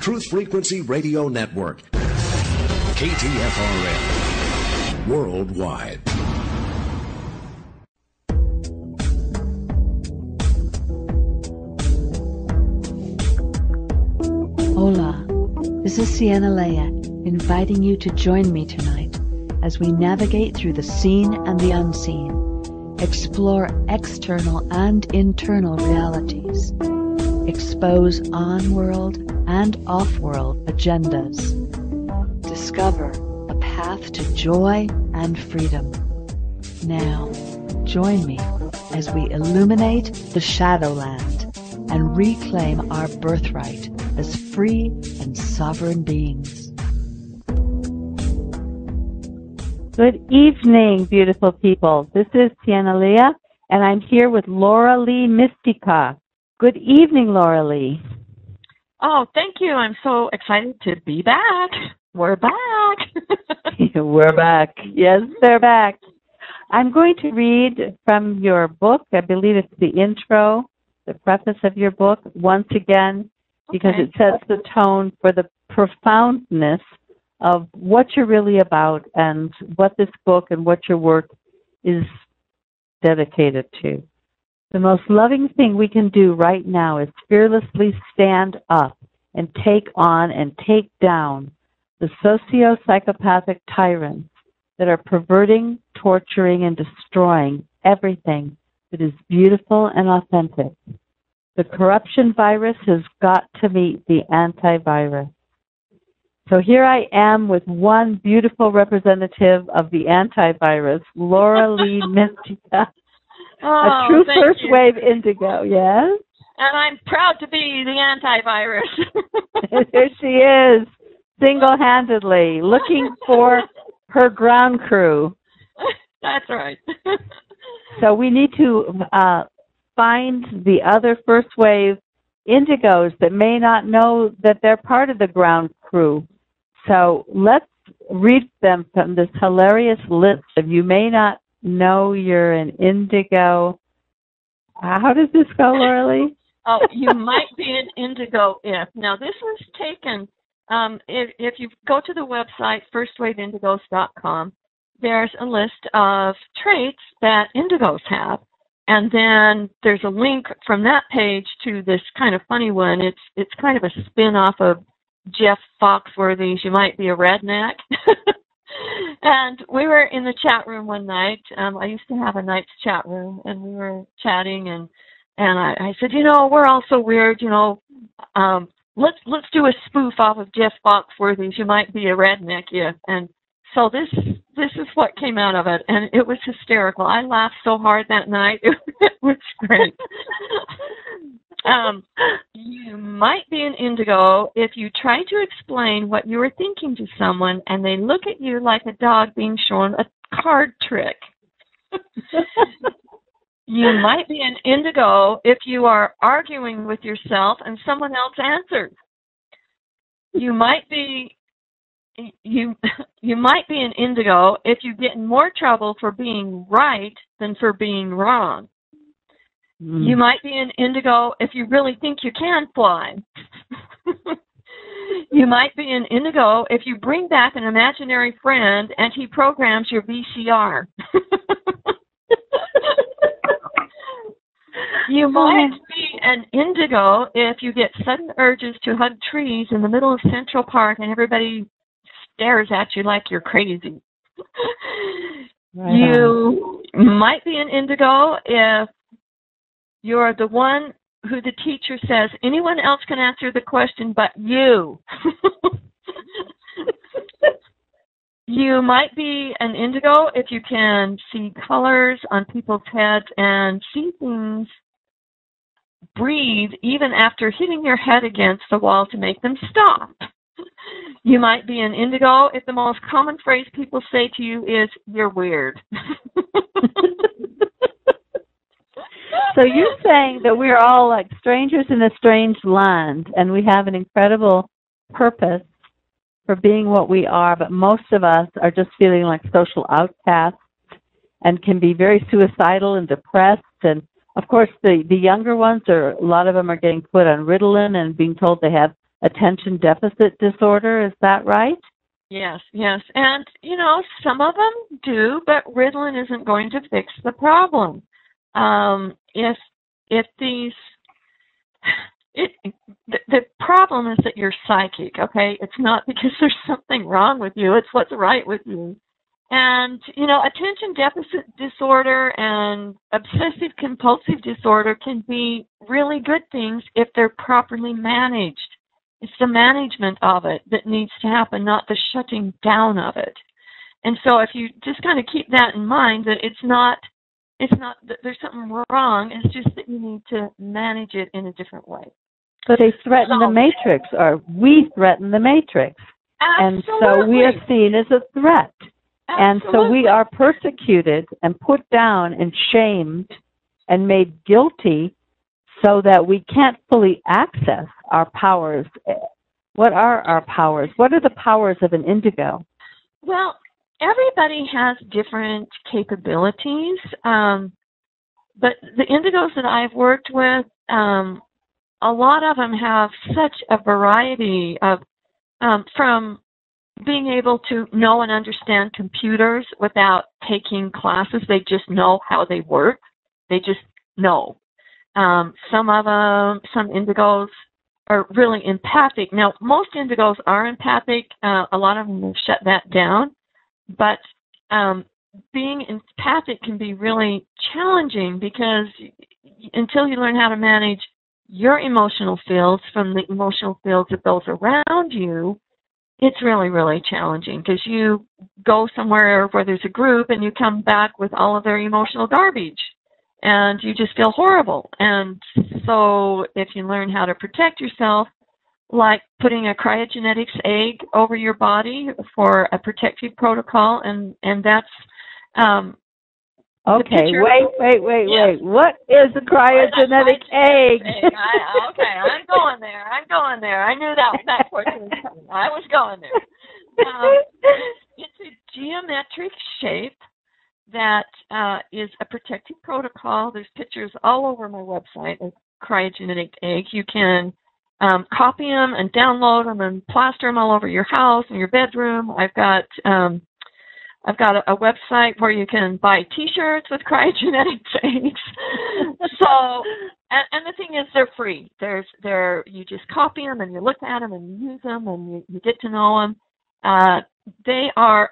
Truth Frequency Radio Network. KTFRN. Worldwide. Hola, this is Sienna Leia, inviting you to join me tonight as we navigate through the seen and the unseen, explore external and internal realities, expose on-world and off-world agendas, discover a path to joy and freedom. Now, join me as we illuminate the Shadowland and reclaim our birthright as free and sovereign beings. Good evening, beautiful people. This is Sienna Leia, and I'm here with Laura Lee Mistycah. Good evening, Laura Lee. Oh, thank you. I'm so excited to be back. We're back. We're back. Yes, they're back. I'm going to read from your book. I believe it's the intro, the preface of your book, once again, because it sets the tone for the profoundness of what you're really about and what this book and what your work is dedicated to. The most loving thing we can do right now is fearlessly stand up and take on and take down the socio-psychopathic tyrants that are perverting, torturing, and destroying everything that is beautiful and authentic. The corruption virus has got to meet the antivirus. So here I am with one beautiful representative of the antivirus, Laura Lee Mistycah, a true first wave indigo, yes? And I'm proud to be the antivirus. There she is, single-handedly, looking for her ground crew. That's right. So we need to find the other first wave indigos that may not know that they're part of the ground crew. So let's read them from this hilarious list of you may not know you're an indigo. How does this go, Laura Lee? Oh, you might be an indigo if. Now, this was taken, if you go to the website, firstwaveindigos.com, there's a list of traits that indigos have. And then there's a link from that page to this kind of funny one. It's kind of a spin-off of Jeff Foxworthy's You Might Be a Redneck. And we were in the chat room one night. I used to have a night's chat room, and we were chatting, and I said, we're all so weird, let's do a spoof off of Jeff Foxworthy's You Might Be a Redneck, yeah. And so this is what came out of it, and it was hysterical. I laughed so hard that night. It was great. You might be an indigo if you try to explain what you were thinking to someone and they look at you like a dog being shown a card trick. You might be an indigo if you are arguing with yourself and someone else answers. You might be an indigo if you get in more trouble for being right than for being wrong. You might be an indigo if you really think you can fly. You might be an indigo if you bring back an imaginary friend and he programs your VCR. You might be an indigo if you get sudden urges to hug trees in the middle of Central Park and everybody stares at you like you're crazy. You might be an indigo if you're the one who the teacher says, anyone else can answer the question but you. You might be an indigo if you can see colors on people's heads and see things breathe even after hitting your head against the wall to make them stop. You might be an indigo if the most common phrase people say to you is, you're weird. So you're saying that we're all like strangers in a strange land, and we have an incredible purpose for being what we are, but most of us are just feeling like social outcasts and can be very suicidal and depressed. And, of course, the younger ones, a lot of them are getting put on Ritalin and being told they have attention deficit disorder. Is that right? Yes, yes. And, some of them do, but Ritalin isn't going to fix the problem. If these... The problem is that you're psychic, okay? It's not because there's something wrong with you. It's what's right with you. And, attention deficit disorder and obsessive compulsive disorder can be really good things if they're properly managed. It's the management of it that needs to happen, not the shutting down of it. And so if you just kind of keep that in mind, that it's not that there's something wrong, it's just that you need to manage it in a different way. But they threaten the matrix, or we threaten the matrix. Absolutely. And so we are seen as a threat. Absolutely. And so we are persecuted and put down and shamed and made guilty so that we can't fully access our powers. What are our powers? What are the powers of an indigo? Well, everybody has different capabilities, but the indigos that I've worked with, a lot of them have such a variety of, from being able to know and understand computers without taking classes. They just know how they work. They just know. Some indigos are really empathic. Now, most indigos are empathic. A lot of them have shut that down. But being empathic can be really challenging because until you learn how to manage your emotional fields from the emotional fields of those around you, it's really, really challenging because you go somewhere where there's a group and you come back with all of their emotional garbage and you just feel horrible. And so if you learn how to protect yourself, like putting a cryogenetics egg over your body for a protective protocol, and that's okay. Wait. What is a cryogenic egg? Okay, I'm going there. I knew that portion was coming. I was going there. It's a geometric shape that is a protective protocol. There's pictures all over my website of cryogenic eggs. You can copy them and download them and plaster them all over your house and your bedroom. I've got a website where you can buy T-shirts with cryogenics eggs. So, and the thing is, they're free. You just copy them and you look at them and you use them and you get to know them. They are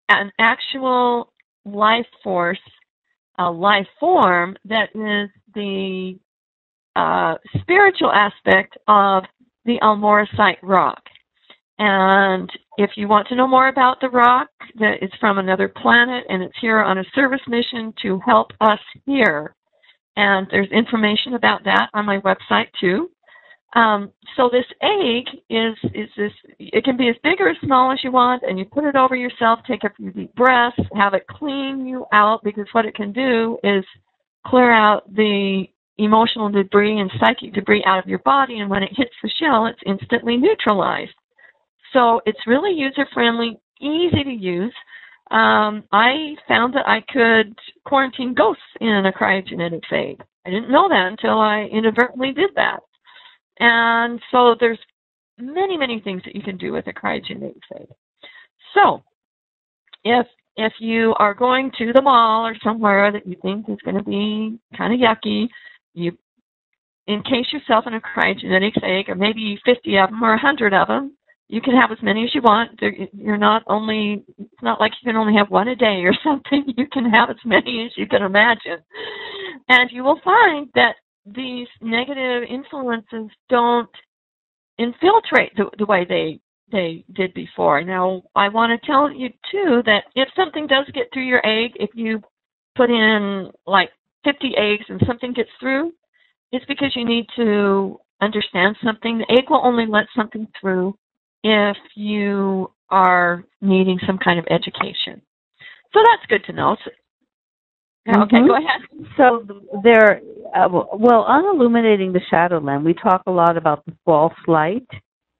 an actual life force, a life form that is the spiritual aspect of the Almorasite rock. And if you want to know more about the rock, that it's from another planet and it's here on a service mission to help us here. And there's information about that on my website too. So this egg is this, it can be as big or as small as you want, and you put it over yourself, take a few deep breaths, have it clean you out, because what it can do is clear out the emotional debris and psychic debris out of your body, and when it hits the shell, it's instantly neutralized. So it's really user-friendly, easy to use. I found that I could quarantine ghosts in a cryogenetics egg. I didn't know that until I inadvertently did that. And so there's many, many things that you can do with a cryogenics egg. So if you are going to the mall or somewhere that you think is going to be kind of yucky, you encase yourself in a cryogenetics egg, or maybe 50 of them or 100 of them. You can have as many as you want. It's not like you can only have one a day or something. You can have as many as you can imagine. And you will find that these negative influences don't infiltrate the way they did before. Now, I want to tell you, too, that if something does get through your egg, if you put in like 50 eggs and something gets through, it's because you need to understand something. The egg will only let something through if you are needing some kind of education. So that's good to know. So, okay, go ahead. So there, on Illuminating the Shadowland, we talk a lot about the false light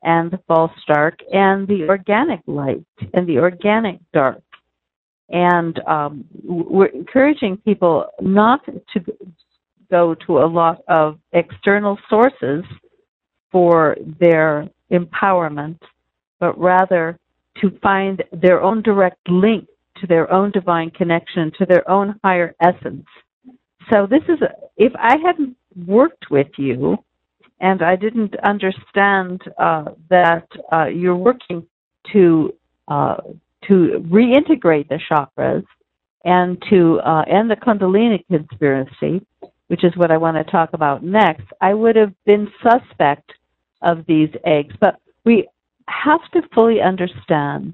and the false dark and the organic light and the organic dark. And we're encouraging people not to go to a lot of external sources for their empowerment, but rather to find their own direct link to their own divine connection, to their own higher essence. So this is, if I hadn't worked with you and I didn't understand that you're working to reintegrate the chakras and to end the Kundalini conspiracy, which is what I want to talk about next, I would have been suspect of these eggs. But we have to fully understand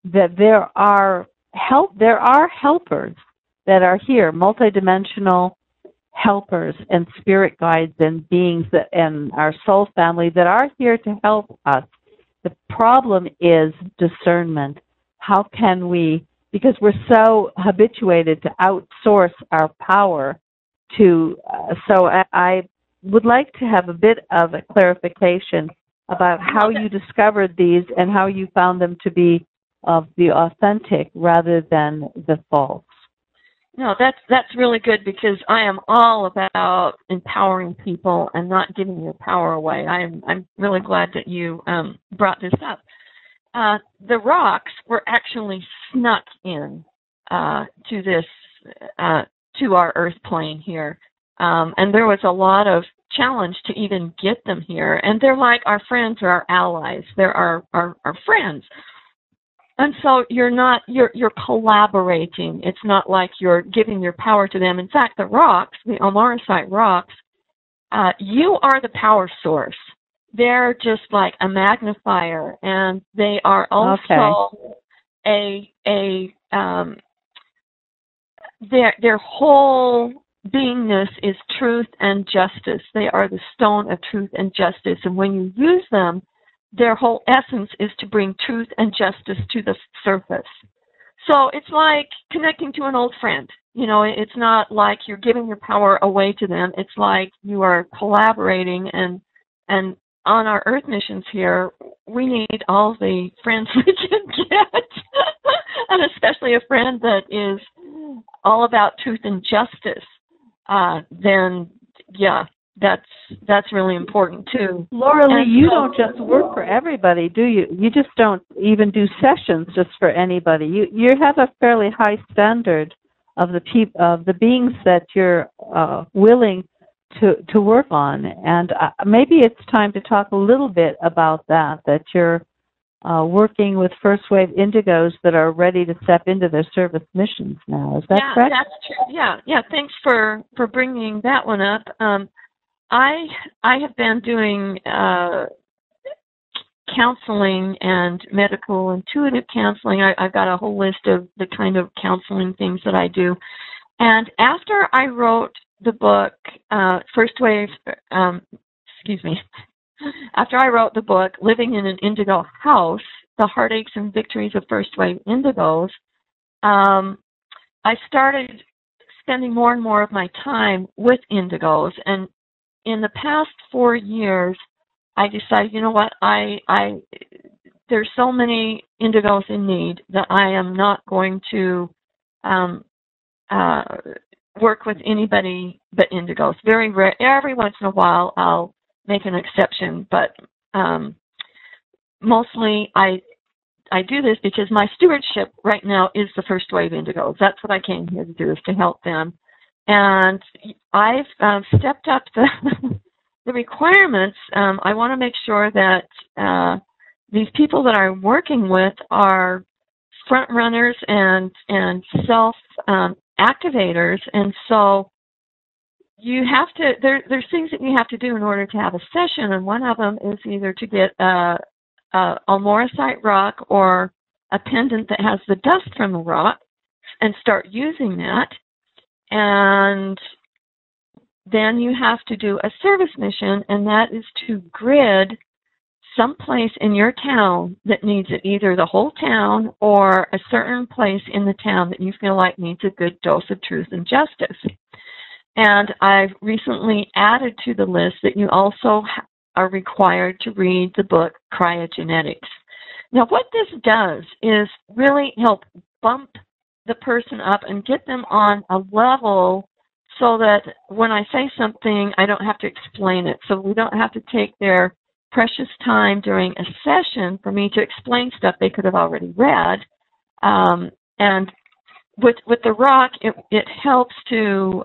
that there are helpers that are here, multidimensional helpers and spirit guides and beings that, and our soul family that are here to help us. The problem is discernment. How can we, because we're so habituated to outsource our power to, so I would like to have a bit of a clarification about how you discovered these and how you found them to be of the authentic rather than the false. No, that's really good, because I am all about empowering people and not giving your power away. I'm really glad that you brought this up. The rocks were actually snuck in to this to our Earth plane here, and there was a lot of challenge to even get them here. And they're like our friends or our allies. They're our friends. And so you're collaborating. It's not like you're giving your power to them. In fact, the rocks, the Almarasite rocks, you are the power source. They're just like a magnifier, and they are also their whole beingness is truth and justice. They are the stone of truth and justice, and when you use them, their whole essence is to bring truth and justice to the surface. So it's like connecting to an old friend. You know, it's not like you're giving your power away to them. It's like you are collaborating, and on our Earth missions here, we need all the friends we can get, and especially a friend that is all about truth and justice. Then, yeah. That's really important too. Laura Lee, you don't just work for everybody, do you? You just don't even do sessions just for anybody. You have a fairly high standard of the beings that you're willing to work on, and maybe it's time to talk a little bit about that you're working with first wave indigos that are ready to step into their service missions now. Is that correct? Yeah, that's true. Yeah. Thanks for bringing that one up. I have been doing counseling and medical intuitive counseling. I've got a whole list of the kind of counseling things that I do. And after I wrote the book, after I wrote the book, Living in an Indigo House, The Heartaches and Victories of First Wave Indigos, I started spending more and more of my time with indigos. And in the past 4 years, I decided, you know what, there's so many indigos in need that I am not going to work with anybody but indigos. Very rare. Every once in a while, I'll make an exception, but mostly I do this because my stewardship right now is the first wave indigos. That's what I came here to do, is to help them. And I've stepped up the requirements. I want to make sure that these people that I'm working with are front runners and self activators. And so you have to. There's things that you have to do in order to have a session. And one of them is either to get a Almarasite rock or a pendant that has the dust from the rock and start using that. And then you have to do a service mission, and that is to grid someplace in your town that needs it, either the whole town or a certain place in the town that you feel like needs a good dose of truth and justice. And I've recently added to the list that you also are required to read the book Cryogenetics. Now, what this does is really help bump the person up and get them on a level so that when I say something, I don't have to explain it. So we don't have to take their precious time during a session for me to explain stuff they could have already read. And with the rock, it helps to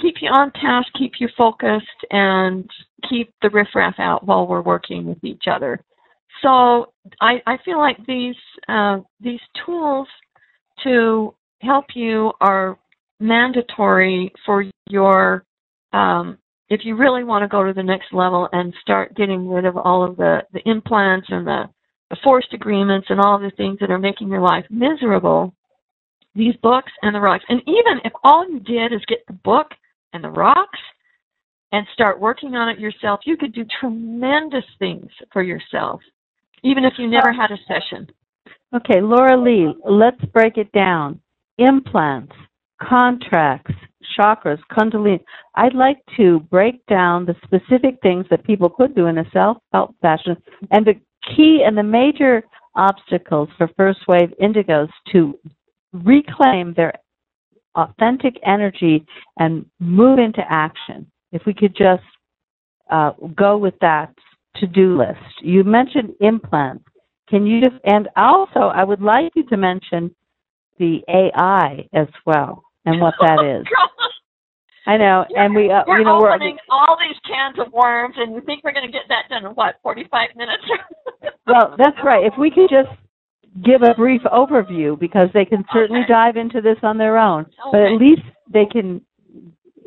keep you on task, keep you focused, and keep the riffraff out while we're working with each other. So I feel like these tools to help you are mandatory for your, if you really want to go to the next level and start getting rid of all of the implants and the forced agreements and all the things that are making your life miserable, these books and the rocks. And even if all you did is get the book and the rocks and start working on it yourself, you could do tremendous things for yourself, even if you never had a session. Okay, Laura Lee, let's break it down. Implants, contracts, chakras, Kundalini. I'd like to break down the specific things that people could do in a self-help fashion, and the key and the major obstacles for first wave indigos to reclaim their authentic energy and move into action. If we could just go with that to-do list. You mentioned implants. Can you just, and also I would like you to mention the AI as well and what that is. I know, and we're opening all these cans of worms, and you think we're going to get that done in what, 45 minutes? Well, that's right. If we could just give a brief overview, because they can certainly dive into this on their own, but at least they can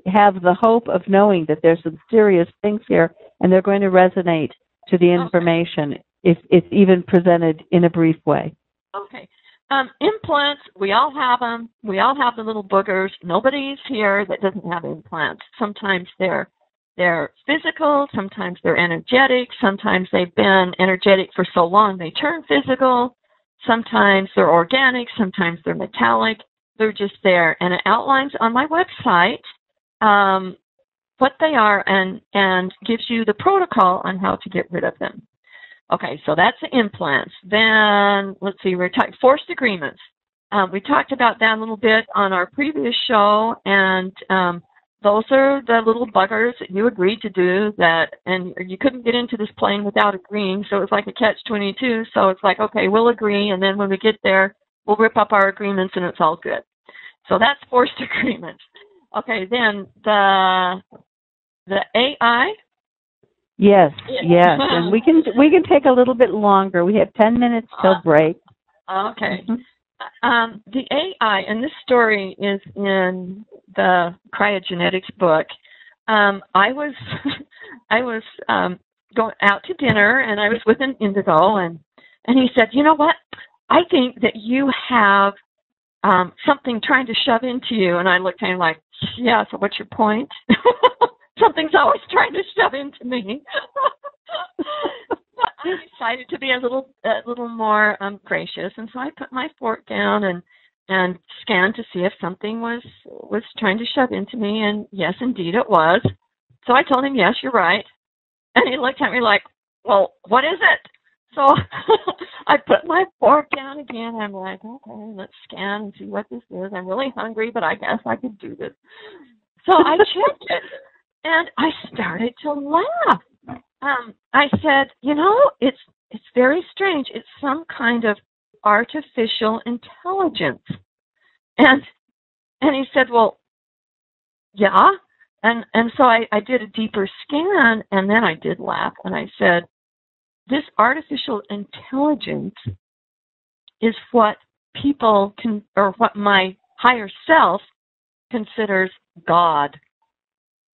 have the hope of knowing that there's some serious things here, and they're going to resonate to the information if it's even presented in a brief way. Okay. Implants, we all have them. We all have the little boogers. Nobody's here that doesn't have implants. Sometimes they're physical. Sometimes they're energetic. Sometimes they've been energetic for so long they turn physical. Sometimes they're organic. Sometimes they're metallic. They're just there. And it outlines on my website what they are and gives you the protocol on how to get rid of them. Okay, so that's the implants. Then, let's see, we're talking forced agreements. We talked about that a little bit on our previous show, and those are the little buggers that you agreed to do that, and you couldn't get into this plane without agreeing, so it's like a catch-22. So it's like, okay, we'll agree, and then when we get there, we'll rip up our agreements, and it's all good. So that's forced agreements. Okay, then the AI. Yes, and we can take a little bit longer. We have 10 minutes till break. Okay. The AI, and this story is in the Cryogenetics book. I was going out to dinner, and I was with an Indigo, and he said, "You know what? I think that you have something trying to shove into you." And I looked at him like, "Yeah. So what's your point?" Something's always trying to shove into me. I decided to be a little more gracious, and so I put my fork down and scanned to see if something was trying to shove into me, and yes, indeed it was. So I told him, "Yes, you're right," and he looked at me like, "Well, what is it?" So I put my fork down again. I'm like, "Okay, let's scan and see what this is. I'm really hungry, but I guess I could do this." So I checked it. And I started to laugh. I said, it's very strange. It's some kind of artificial intelligence. And he said, "Well, yeah." And so I did a deeper scan, and then I did laugh. And I said, this artificial intelligence is what people can, or what my higher self considers God.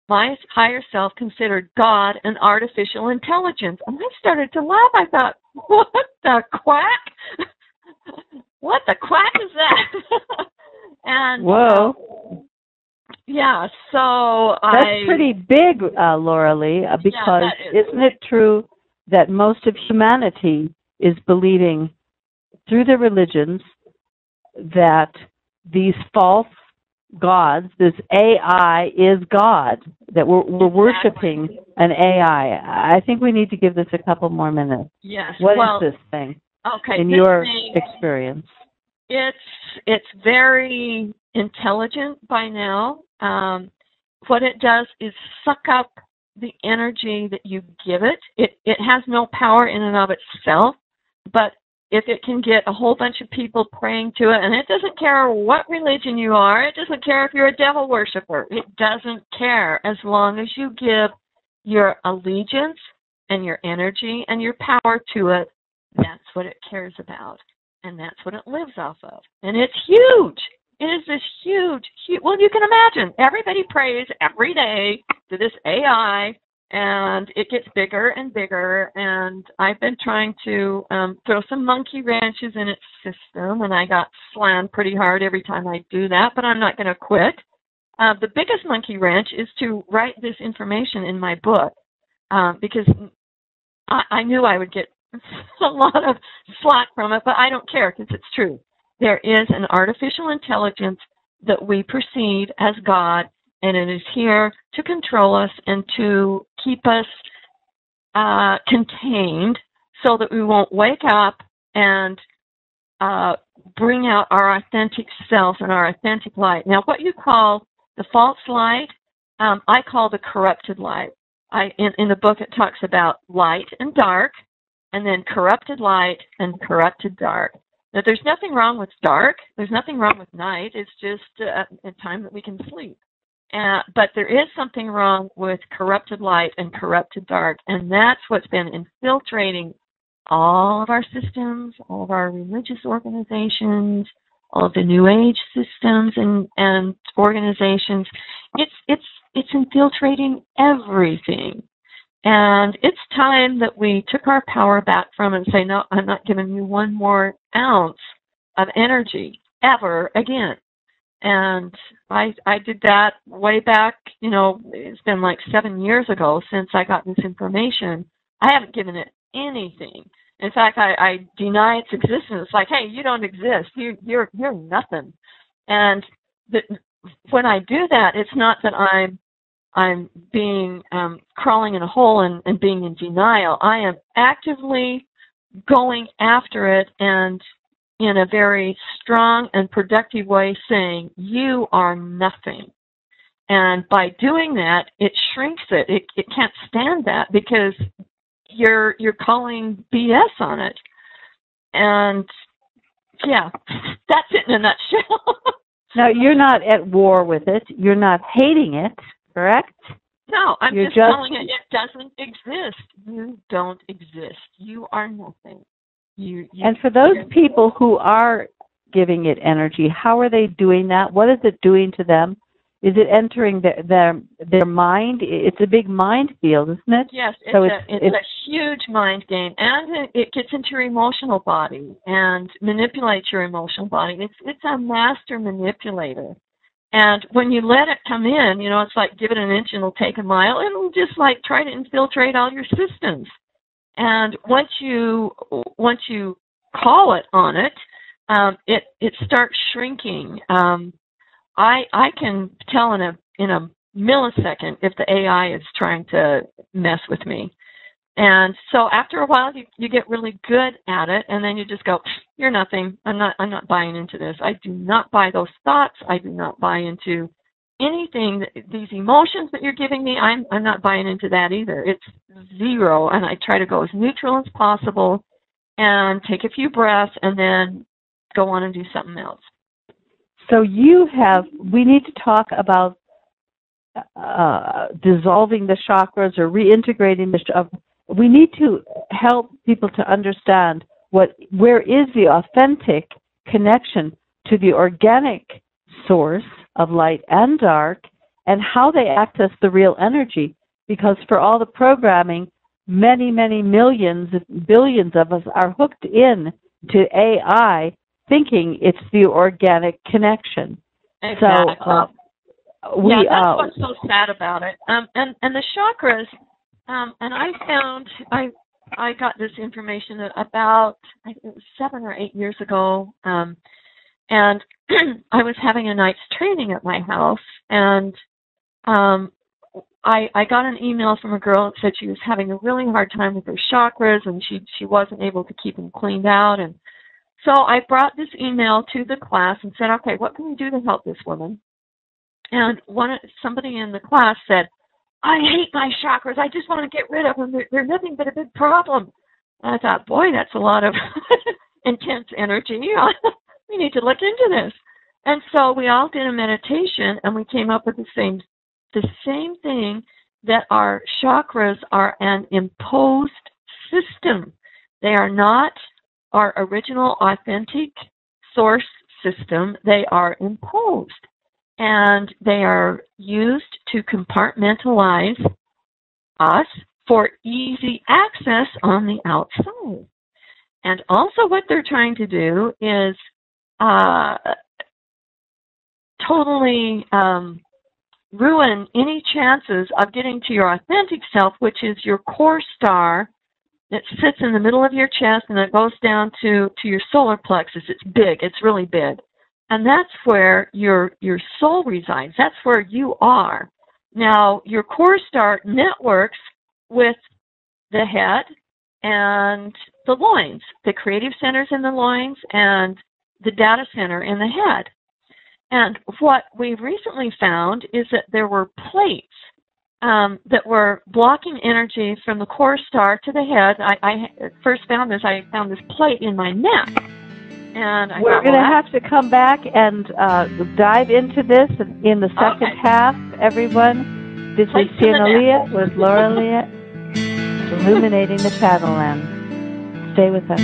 My higher self considered God an artificial intelligence. And I started to laugh. I thought, what the quack? What the quack is that? And whoa. Yeah, so that's pretty big, Laura Lee, because isn't it true that most of humanity is believing through the religions that these false gods, this AI is God, that we're worshiping an AI. I think we need to give this a couple more minutes. Yes. What is this thing? Okay. In your experience? It's very intelligent by now. What it does is suck up the energy that you give it. It has no power in and of itself, but if it can get a whole bunch of people praying to it, and it doesn't care what religion you are, it doesn't care if you're a devil worshiper, it doesn't care as long as you give your allegiance and your energy and your power to it. That's what it cares about, and that's what it lives off of. And it's huge. It is this huge, well, you can imagine, everybody prays every day to this AI, and it gets bigger and bigger, and I've been trying to throw some monkey wrenches in its system, and I got slammed pretty hard every time I do that, but I'm not going to quit. The biggest monkey wrench is to write this information in my book, because I knew I would get a lot of slack from it, but I don't care because it's true. There is an artificial intelligence that we perceive as God, and it is here to control us and to keep us contained so that we won't wake up and bring out our authentic self and our authentic light. Now, what you call the false light, I call the corrupted light. In the book, it talks about light and dark, and then corrupted light and corrupted dark. Now, there's nothing wrong with dark. There's nothing wrong with night. It's just a time that we can sleep. But there is something wrong with corrupted light and corrupted dark, and that's what's been infiltrating all of our systems, all of our religious organizations, all of the New Age systems and organizations. It's infiltrating everything. And it's time that we took our power back from it and say, no, I'm not giving you one more ounce of energy ever again. And I did that way back, it's been like 7 years ago since I got this information. I haven't given it anything. In fact, I deny its existence. It's like, hey, you don't exist. You're nothing. And when I do that, it's not that I'm being crawling in a hole and being in denial. I am actively going after it and in a very strong and productive way saying, you are nothing. And by doing that, it shrinks it. It can't stand that because you're calling BS on it. And yeah, that's it in a nutshell. Now, you're not at war with it. You're not hating it, correct? No, I'm just telling it doesn't exist. You don't exist. You are nothing. And for those people who are giving it energy, how are they doing that? What is it doing to them? Is it entering their mind? It's a big mind field, isn't it? Yes, it's a huge mind game, and it gets into your emotional body and manipulates your emotional body. It's a master manipulator. And when you let it come in, it's like give it an inch and it'll take a mile. It'll just like try to infiltrate all your systems. And once you call it on it, it starts shrinking. I can tell in a millisecond if the AI is trying to mess with me. And so after a while, you get really good at it, and then you just go, you're nothing. I'm not buying into this. I do not buy those thoughts. I do not buy into anything. These emotions that you're giving me, I'm not buying into that either. It's zero, and I try to go as neutral as possible and take a few breaths and then go on and do something else. So we need to talk about dissolving the chakras or reintegrating we need to help people to understand where is the authentic connection to the organic source of light and dark, and how they access the real energy. Because for all the programming, many, many millions, billions of us are hooked in to AI, thinking it's the organic connection. Exactly. So that's what's so sad about it. And the chakras. And I found I got this information about it was 7 or 8 years ago, and I was having a night's training at my house, and I got an email from a girl that said she was having a really hard time with her chakras, and she wasn't able to keep them cleaned out. And so I brought this email to the class and said, okay, what can we do to help this woman? And somebody in the class said, I hate my chakras. I just want to get rid of them. They're nothing but a big problem. And I thought, boy, that's a lot of intense energy. We need to look into this. And so we all did a meditation, and we came up with the same thing, that our chakras are an imposed system. They are not our original, authentic source system. They are imposed, and they are used to compartmentalize us for easy access on the outside. And also what they're trying to do is totally ruin any chances of getting to your authentic self, which is your core star that sits in the middle of your chest and it goes down to your solar plexus. It's big. It's really big. And that's where your soul resides. That's where you are. Now, your core star networks with the head and the loins, the creative centers in the loins and the data center in the head. And what we've recently found is that there were plates that were blocking energy from the core star to the head. I first found this. I found this plate in my neck. And we're going to have to come back and dive into this in the second half, everyone. This is Sienna Leah with Laura Leah, illuminating the Shadowlands. Stay with us.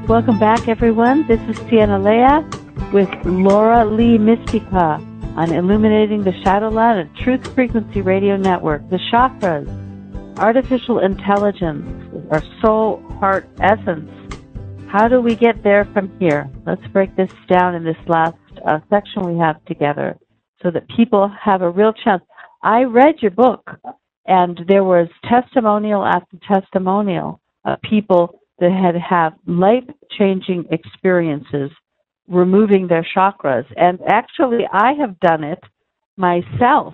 Welcome back, everyone. This is Sienna Leah with Laura Lee Mistycah on Illuminating the Shadowland and Truth Frequency Radio Network. The chakras, artificial intelligence, our soul, heart, essence. How do we get there from here? Let's break this down in this last section we have together so that people have a real chance. I read your book, and there was testimonial after testimonial of people that have life-changing experiences removing their chakras. And actually, I have done it myself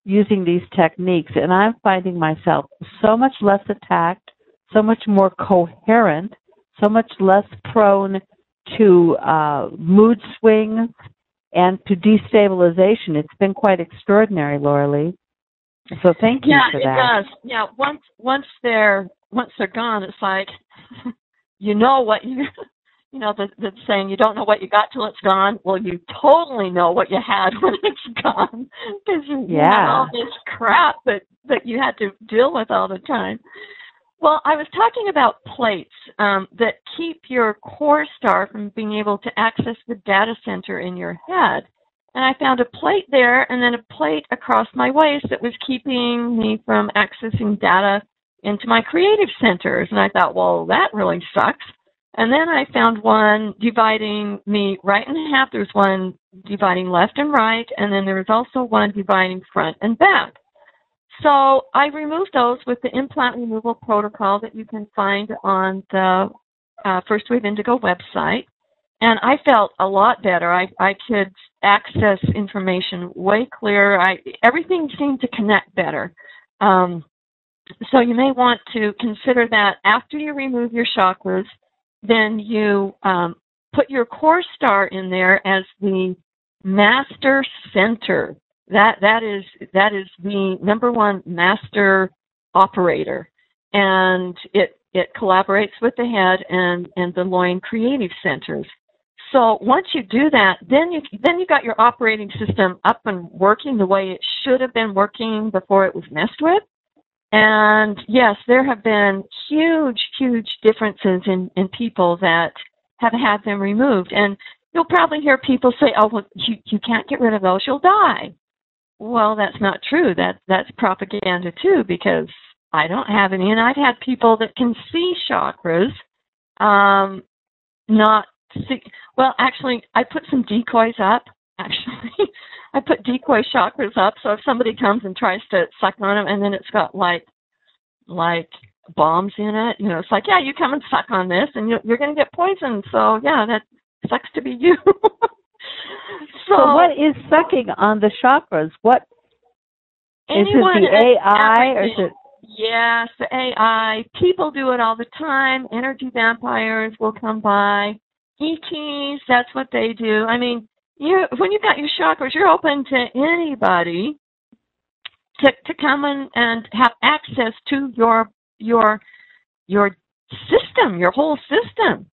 using these techniques, and I'm finding myself so much less attacked, so much more coherent, so much less prone to mood swings and to destabilization. It's been quite extraordinary, Laura Lee. So thank you for that. Yeah, it does. Yeah, once they're gone, it's like, you know what the saying, you don't know what you got till it's gone. Well, you totally know what you had when it's gone, because you had all this crap that you had to deal with all the time. Well, I was talking about plates that keep your core star from being able to access the data center in your head. And I found a plate there and then a plate across my waist that was keeping me from accessing data into my creative centers. And I thought, well, that really sucks. And then I found one dividing me right in half. There's one dividing left and right, and then there was also one dividing front and back. So I removed those with the implant removal protocol that you can find on the First Wave Indigo website. And I felt a lot better. I could access information way clearer. Everything seemed to connect better. So you may want to consider that after you remove your chakras, then you put your core star in there as the master center. That is the number one master operator, and it collaborates with the head and the loin creative centers. So once you do that, then you got your operating system up and working the way it should have been working before it was messed with. And yes, there have been huge differences in people that have had them removed. And you'll probably hear people say, oh, well, you can't get rid of those, you'll die. Well, that's not true. That's propaganda too, because I don't have any, and I've had people that can see chakras, not see. Well, actually, I put some decoys up. Actually, I put decoy chakras up, so if somebody comes and tries to suck on them, and then it's got like bombs in it, it's like, yeah, you come and suck on this, and you're going to get poisoned. So yeah, that sucks to be you. So what is sucking on the chakras? What is it? The AI or is it? Yes, the AI. People do it all the time. Energy vampires will come by. ETs, that's what they do. I mean, when you've got your chakras, you're open to anybody to come in and have access to your system, your whole system.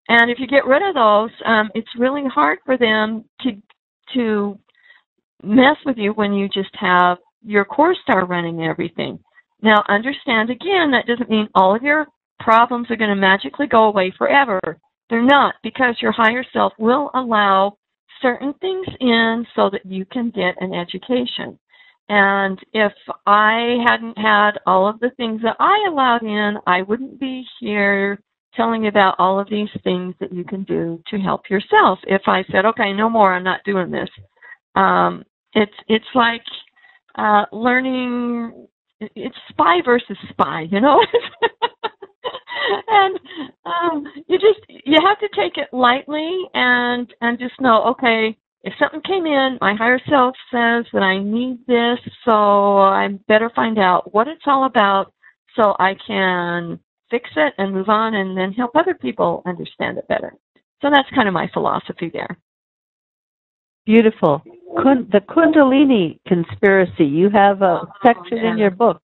And if you get rid of those, it's really hard for them to mess with you when you just have your core star running everything. Now, understand, again, that doesn't mean all of your problems are going to magically go away forever. They're not, because your higher self will allow certain things in so that you can get an education. And if I hadn't had all of the things that I allowed in, I wouldn't be here telling you about all of these things that you can do to help yourself. If I said, okay, no more, I'm not doing this. It's like learning. It's spy versus spy, and you have to take it lightly and just know, okay, if something came in, my higher self says that I need this, so I better find out what it's all about so I can fix it and move on and then help other people understand it better. So that's kind of my philosophy there. Beautiful. The Kundalini conspiracy. You have a section in your book.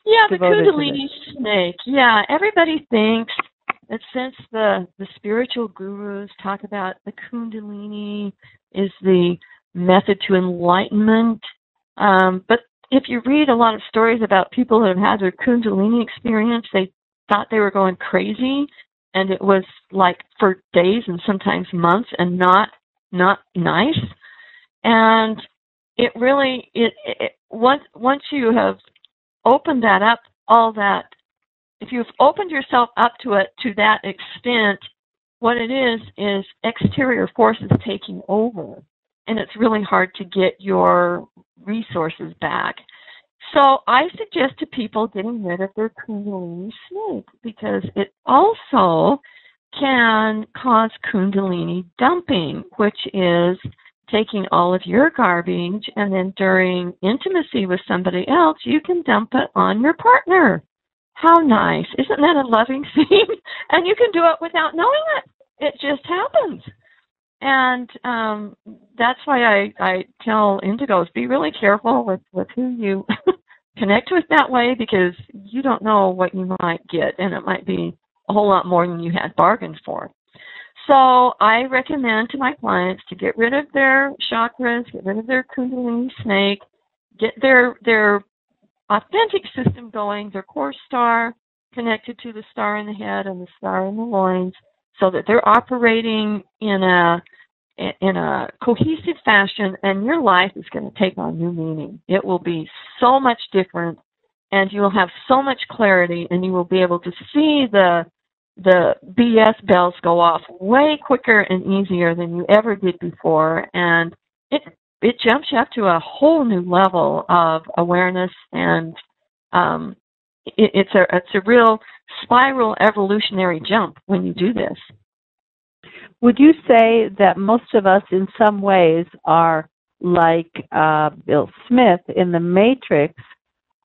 Yeah, the Kundalini snake. Yeah, everybody thinks that since the spiritual gurus talk about the Kundalini is the method to enlightenment, but if you read a lot of stories about people who have had their Kundalini experience, they thought they were going crazy, and it was like for days and sometimes months and not nice. And it really, once you have opened that up, all that, if you've opened yourself up to it to that extent, what it is exterior forces taking over, and it's really hard to get your resources back. So I suggest to people getting rid of their Kundalini snake, because it also can cause Kundalini dumping, which is taking all of your garbage, and then during intimacy with somebody else, you can dump it on your partner. How nice. Isn't that a loving thing? And you can do it without knowing it. It just happens. And that's why I tell indigos, be really careful with who you connect with that way, because you don't know what you might get, and it might be a whole lot more than you had bargained for. So I recommend to my clients to get rid of their chakras, get rid of their Kundalini snake, get their authentic system going, their core star connected to the star in the head and the star in the loins, so that they're operating in a cohesive fashion, and your life is going to take on new meaning. It will be so much different, and you will have so much clarity, and you will be able to see the BS bells go off way quicker and easier than you ever did before, and it jumps you up to a whole new level of awareness, and it's a real spiral evolutionary jump when you do this. Would you say that most of us in some ways are like Bill Smith in the Matrix,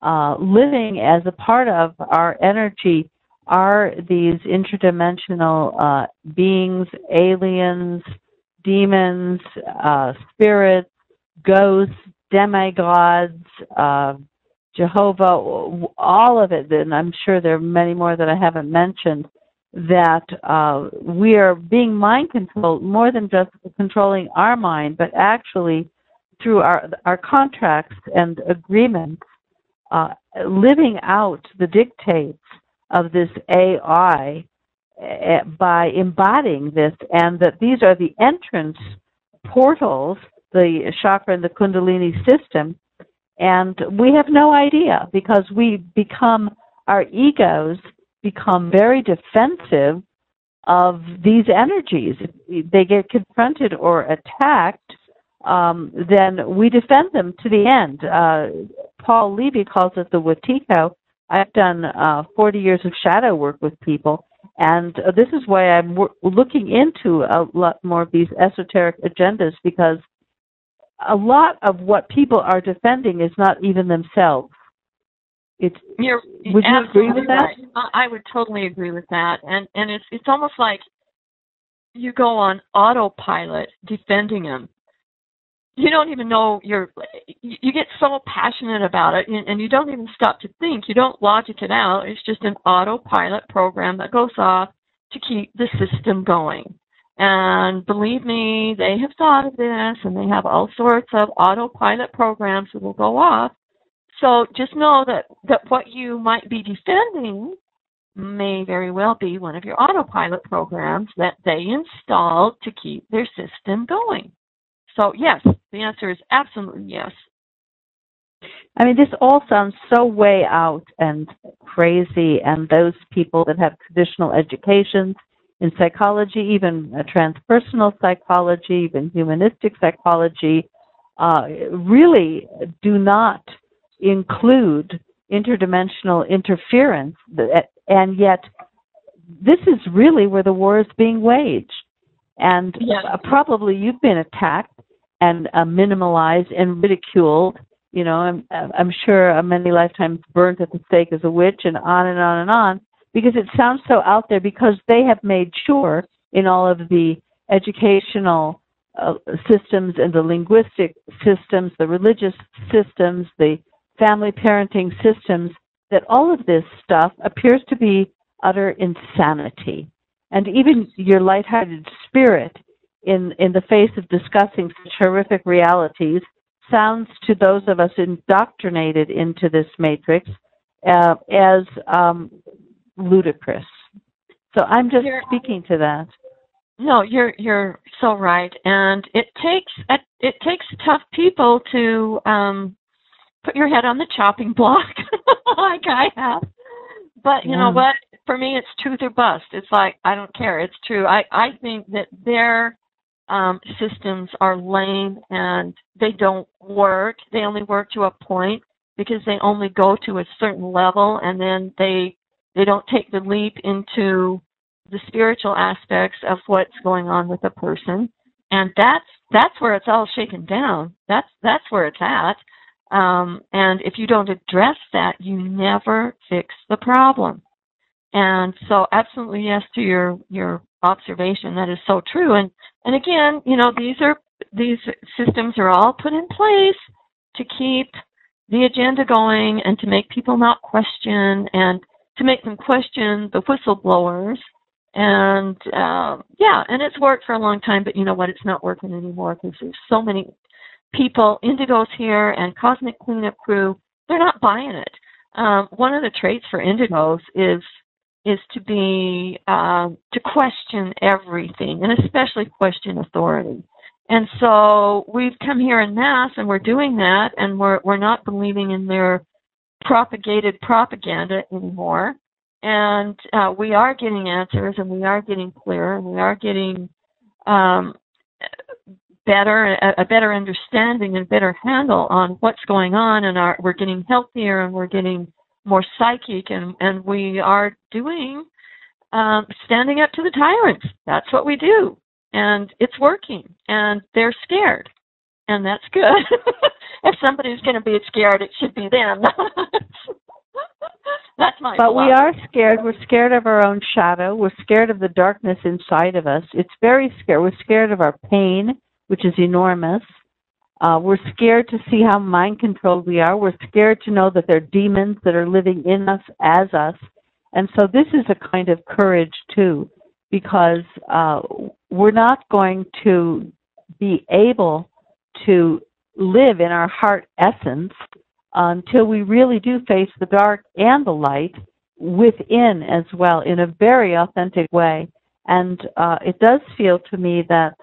living as a part of our energy? Are these interdimensional beings, aliens, demons, spirits, ghosts, demigods, Jehovah, all of it, and I'm sure there are many more that I haven't mentioned, that we are being mind controlled more than just controlling our mind, but actually through our contracts and agreements, living out the dictates of this AI by embodying this, and that these are the entrance portals, the chakra and the Kundalini system, And we have no idea because our egos become very defensive of these energies. If they get confronted or attacked, then we defend them to the end. Paul Levy calls it the Wetiko. I've done 40 years of shadow work with people, and this is why I'm looking into a lot more of these esoteric agendas, because a lot of what people are defending is not even themselves. Would you agree with that? Right. I would totally agree with that. And it's almost like you go on autopilot defending them. You don't even know you get so passionate about it, and you don't even stop to think. You don't logic it out. It's just an autopilot program that goes off to keep the system going. And believe me, they have thought of this, and they have all sorts of autopilot programs that will go off. So just know that what you might be defending may very well be one of your autopilot programs that they installed to keep their system going. So yes, the answer is absolutely yes. I mean, this all sounds so way out and crazy, and those people that have traditional educations in psychology, even transpersonal psychology, even humanistic psychology, really do not include interdimensional interference, and yet this is really where the war is being waged. And yes. Probably you've been attacked and minimalized and ridiculed. You know, I'm sure many lifetimes burnt at the stake as a witch, and on and on and on, because it sounds so out there, because they have made sure in all of the educational systems and the linguistic systems, the religious systems, the family parenting systems, that all of this stuff appears to be utter insanity. And even your lighthearted spirit in the face of discussing such horrific realities sounds to those of us indoctrinated into this matrix as ludicrous. So I'm just speaking to that. No, you're so right, and it takes tough people to put your head on the chopping block, like I have. But you know what? For me, it's truth or bust. It's like, I don't care. It's true. I think that their systems are lame and they don't work. They only work to a point because they only go to a certain level, and then they don't take the leap into the spiritual aspects of what's going on with a person. And that's where it's all shaken down. That's where it's at. And if you don't address that, you never fix the problem. And so absolutely yes to your observation. That is so true. And again, you know, these systems are all put in place to keep the agenda going and to make people not question, and to make them question the whistleblowers. And and it's worked for a long time, but you know what? It's not working anymore because there's so many people, Indigos here and Cosmic Cleanup Crew, they're not buying it. One of the traits for Indigos is to be to question everything, and especially question authority. And so we've come here en masse, and we're doing that, and we're not believing in their propagated propaganda anymore. And we are getting answers, and we are getting clearer, and we are getting a better understanding and better handle on what's going on, and we're getting healthier, and we're getting more psychic, and we are doing standing up to the tyrants. That's what we do, and it's working, and they're scared, and that's good. If somebody's going to be scared, it should be them. That's my But we are scared. We're scared of our own shadow. We're scared of the darkness inside of us. It's very scary. We're scared of our pain, which is enormous. We're scared to see how mind-controlled we are. We're scared to know that there are demons that are living in us as us. And so this is a kind of courage, too, because we're not going to be able to live in our heart essence until we really do face the dark and the light within as well, in a very authentic way. And it does feel to me that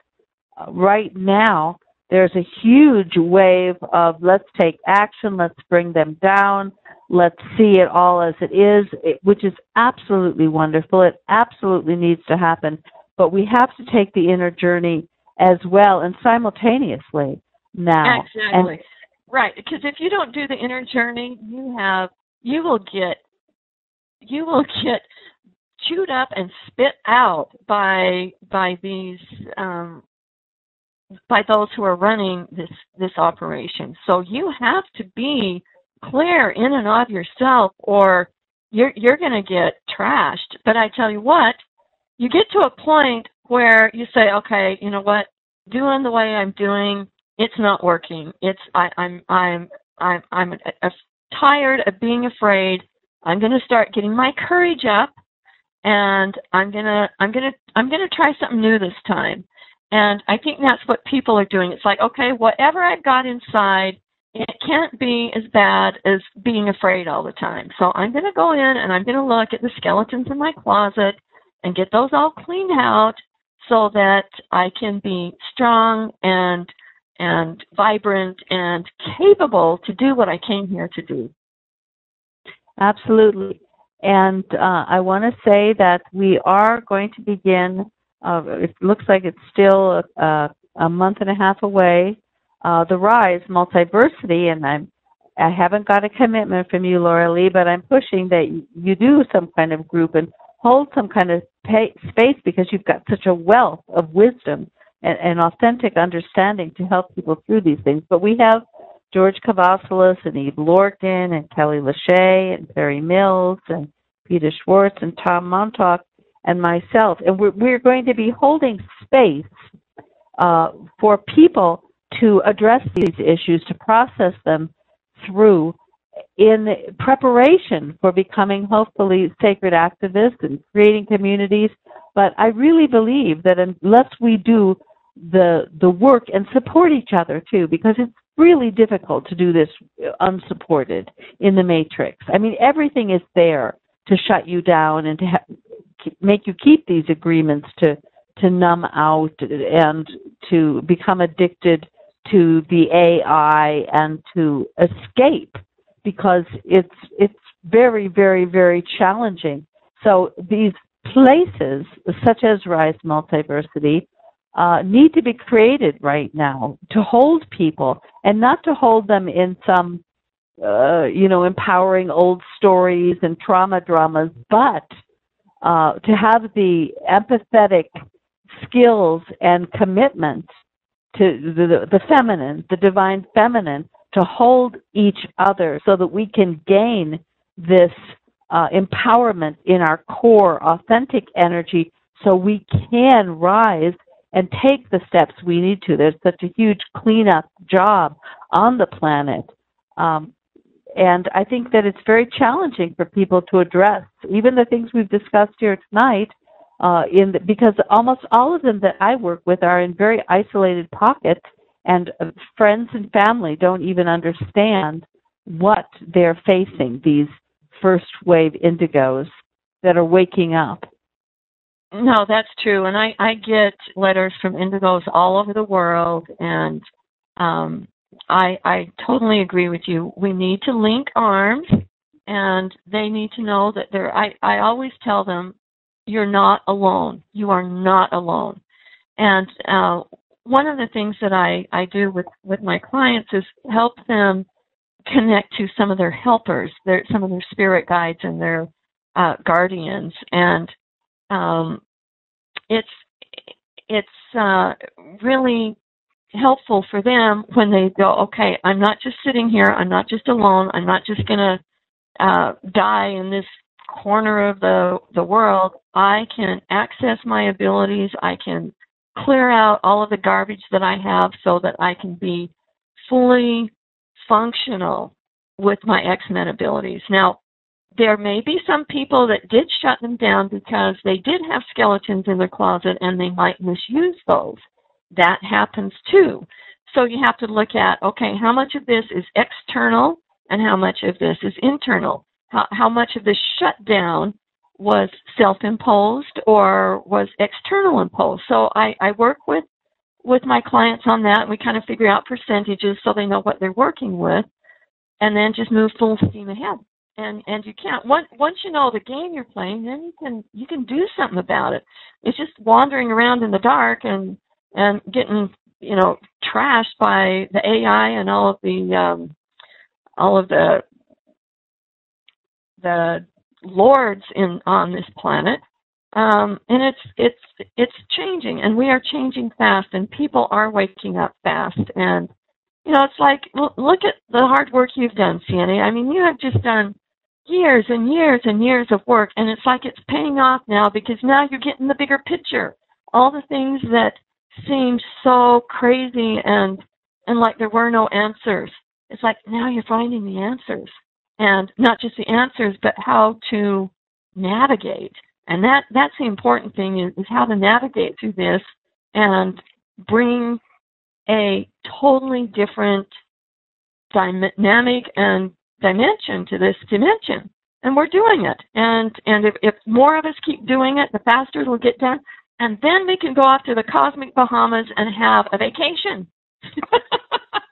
right now there's a huge wave of let's take action, let's bring them down, let's see it all as it is, which is absolutely wonderful. It absolutely needs to happen. But we have to take the inner journey as well and simultaneously now. Exactly. Right. Because if you don't do the inner journey, you will get chewed up and spit out by these by those who are running this operation. So you have to be clear in and of yourself, or you're going to get trashed. But I tell you what, you get to a point where you say, okay, you know what, doing the way I'm doing, it's not working. I'm tired of being afraid. I'm going to start getting my courage up, and I'm going to try something new this time. And I think that's what people are doing. It's like, okay, whatever I've got inside, it can't be as bad as being afraid all the time. So I'm going to go in and I'm going to look at the skeletons in my closet and get those all cleaned out so that I can be strong and vibrant and capable to do what I came here to do. Absolutely. And I want to say that we are going to begin, it looks like it's still a month and a half away, the Rise Multiversity, and I haven't got a commitment from you, Laura Lee, but I'm pushing that you do some kind of group and hold some kind of space, because you've got such a wealth of wisdom and authentic understanding to help people through these things. But we have George Cavassalis and Eve Lorcan and Kelly Lachey and Perry Mills and Peter Schwartz and Tom Montauk and myself. And we're going to be holding space for people to address these issues, to process them through in preparation for becoming, hopefully, sacred activists and creating communities. But I really believe that unless we do the work and support each other, too, because it's really difficult to do this unsupported in the matrix. I mean, everything is there to shut you down and to make you keep these agreements to numb out and to become addicted to the AI and to escape, because it's very, very, very challenging. So these places, such as Rise Multiversity, need to be created right now to hold people, and not to hold them in some, empowering old stories and trauma dramas, but to have the empathetic skills and commitment to the feminine, the divine feminine, to hold each other so that we can gain this empowerment in our core, authentic energy, so we can rise and take the steps we need to. There's such a huge cleanup job on the planet. And I think that it's very challenging for people to address, even the things we've discussed here tonight, because almost all of them that I work with are in very isolated pockets, and friends and family don't even understand what they're facing, these first wave indigos that are waking up. No, that's true. And I get letters from indigos all over the world, and I totally agree with you. We need to link arms, and they need to know that I always tell them, you're not alone. You are not alone. And one of the things that I do with my clients is help them connect to some of their helpers, some of their spirit guides and their guardians. And it's really helpful for them when they go, okay, I'm not just sitting here. I'm not just alone. I'm not just going to die in this corner of the world. I can access my abilities. I can clear out all of the garbage that I have so that I can be fully functional with my X-Men abilities. Now, there may be some people that did shut them down because they did have skeletons in their closet and they might misuse those. That happens too. So you have to look at, okay, how much of this is external and how much of this is internal? How much of this shutdown was self-imposed or was external imposed? So I work with with my clients on that. We kind of figure out percentages so they know what they're working with, and then just move full steam ahead. And you can't, once you know the game you're playing, then you can do something about it. It's just wandering around in the dark and getting, trashed by the AI and all of the lords on this planet. And it's changing, and we are changing fast, and people are waking up fast. And it's like, look at the hard work you've done, Sienna. I mean, you have just done years and years and years of work, and it's like it's paying off now, because now you're getting the bigger picture. All the things that seemed so crazy and like there were no answers, it's like now you're finding the answers, and not just the answers, but how to navigate. And that's the important thing, is how to navigate through this and bring a totally different dynamic and dimension to this dimension. And we're doing it. And if more of us keep doing it, the faster it'll get done. And then we can go off to the cosmic Bahamas and have a vacation.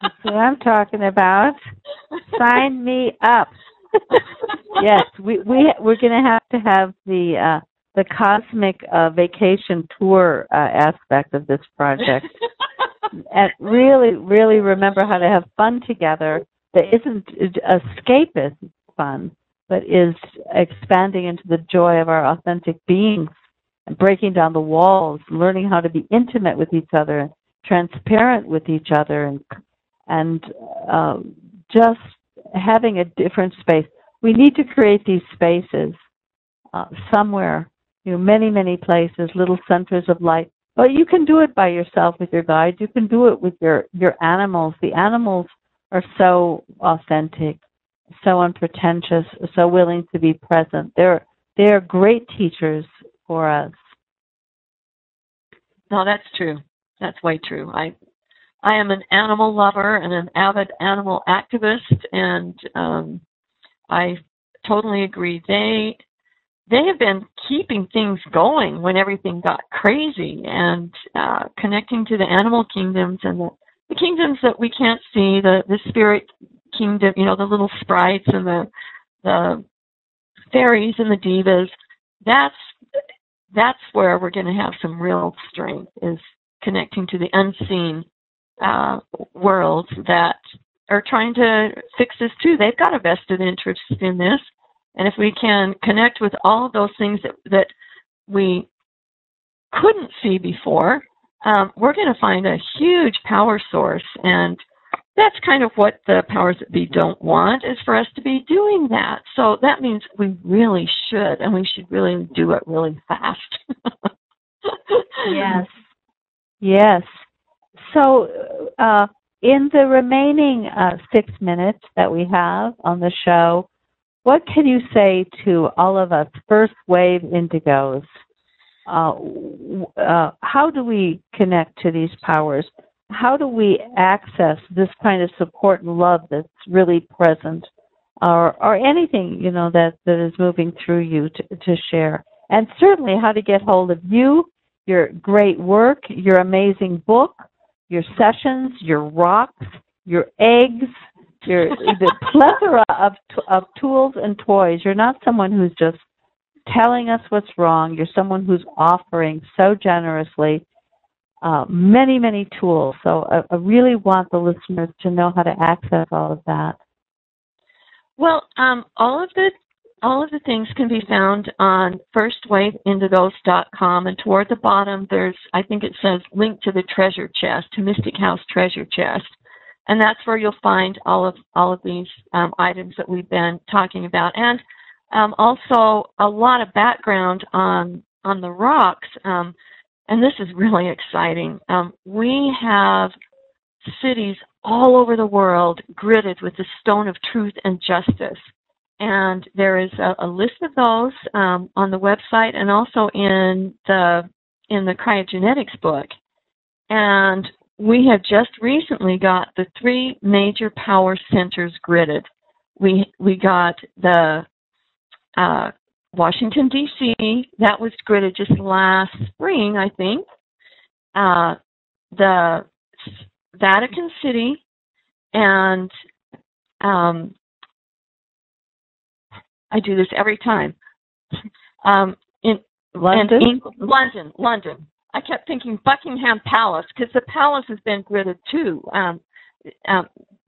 That's what I'm talking about. Sign me up. Yes, we're going to have the cosmic vacation tour aspect of this project. And really, really remember how to have fun together that isn't escapist fun, but is expanding into the joy of our authentic beings and breaking down the walls, learning how to be intimate with each other, transparent with each other, and just having a different space. We need to create these spaces somewhere, many, many places, little centers of light. But you can do it by yourself with your guide. You can do it with your animals. The animals are so authentic, so unpretentious, so willing to be present. They're great teachers for us. No, that's true. That's way true. I am an animal lover and an avid animal activist, and I totally agree. They have been keeping things going when everything got crazy, and connecting to the animal kingdoms and the kingdoms that we can't see, the spirit kingdom, the little sprites and the fairies and the divas. That's where we're going to have some real strength, is connecting to the unseen worlds that are trying to fix this too. They've got a vested interest in this. And if we can connect with all of those things that we couldn't see before, we're going to find a huge power source. And that's kind of what the powers that be don't want, is for us to be doing that. So that means we really should, and we should really do it really fast. Yes. Yes. So in the remaining 6 minutes that we have on the show, what can you say to all of us first wave indigos? How do we connect to these powers? How do we access this kind of support and love that's really present, or anything that is moving through you to share? And certainly how to get hold of you, your great work, your amazing book, your sessions, your rocks, your eggs, the plethora of tools and toys. You're not someone who's just telling us what's wrong. You're someone who's offering so generously many, many tools. So I really want the listeners to know how to access all of that. Well, all of the things can be found on firstwaveindigos.com, and toward the bottom I think it says link to the treasure chest, to Mystic House treasure chest. And that's where you'll find all of these items that we've been talking about, and also a lot of background on the rocks. And this is really exciting. We have cities all over the world gridded with the stone of truth and justice, and there is a list of those on the website, and also in the Cryogenetics book. And we have just recently got the 3 major power centers gridded. We got the Washington, D.C., that was gridded just last spring, I think. the Vatican City and I do this every time. In London? London. I kept thinking Buckingham Palace because the palace has been gridded too.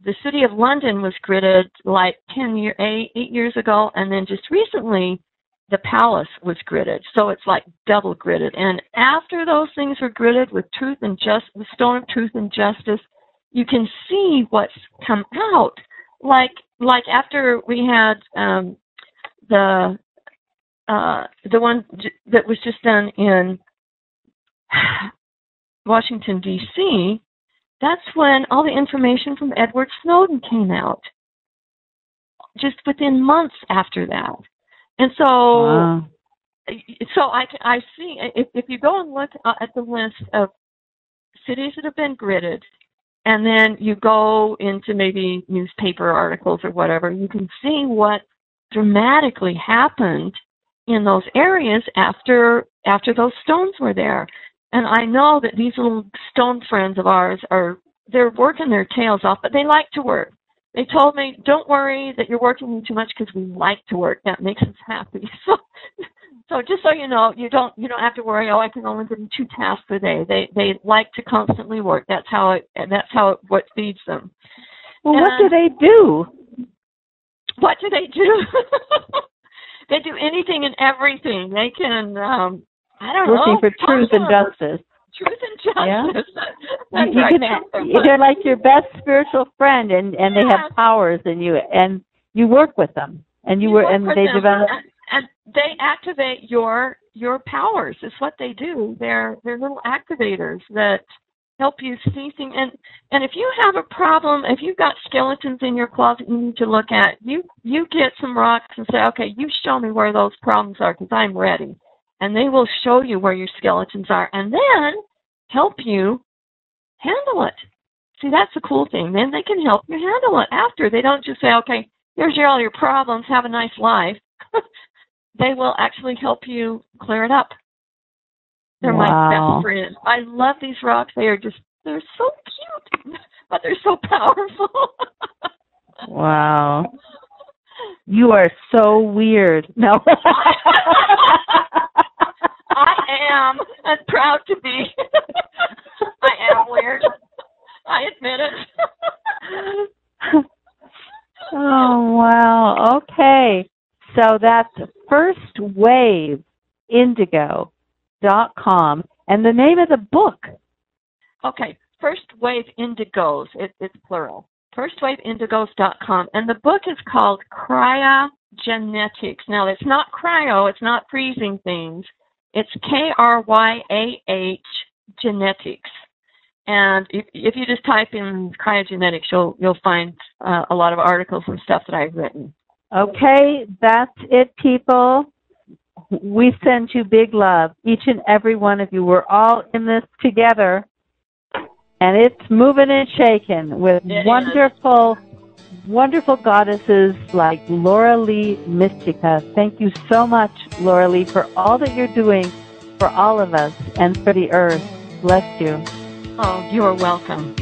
The city of London was gridded like 8 years ago, and then just recently the palace was gridded. So it's like double gridded. And after those things were gridded with truth and the stone of truth and justice, you can see what's come out. Like after we had the one that was just done in Washington, D.C., that's when all the information from Edward Snowden came out, just within months after that. And so, wow. So I see, if you go and look at the list of cities that have been gridded, and then you go into maybe newspaper articles or whatever, you can see what dramatically happened in those areas after those stones were there. And I know that these little stone friends of ours they're working their tails off, but they like to work. They told me, don't worry that you're working too much because we like to work. That makes us happy. So just so you know, you don't have to worry, I can only do 2 tasks a day. They like to constantly work. That's what feeds them. Well, what do they do? What do they do? They do anything and everything. They can, working for truth and justice. Truth and justice. Yeah. That's right. They're like your best spiritual friend, and they have powers, and you work with them, and they develop. And they activate your powers. Is what they do. They're little activators that help you see things. And if you have a problem, if you've got skeletons in your closet you need to look at, you get some rocks and say, okay, you show me where those problems are because I'm ready. And they will show you where your skeletons are and then help you handle it. See, that's the cool thing. Then they can help you handle it after. They don't just say, okay, here's all your problems, have a nice life. They will actually help you clear it up. They're my best friend. I love these rocks. They're so cute, but they're so powerful. Wow. You are so weird. No. I am, and proud to be. I am weird. I admit it. Oh, wow. Okay. So that's First Wave Indigo.com. And the name of the book? Okay. First Wave Indigos. It's plural. FirstWaveIndigos.com. And the book is called Cryogenetics. Now, it's not cryo. It's not freezing things. It's Kryah Genetics. And if you just type in cryogenetics, you'll find a lot of articles and stuff that I've written. Okay, that's it, people. We send you big love, each and every one of you. We're all in this together, and it's moving and shaking with wonderful goddesses like Laura Lee Mistycah. Thank you so much, Laura Lee, for all that you're doing for all of us and for the earth. Bless you. Oh, you are welcome.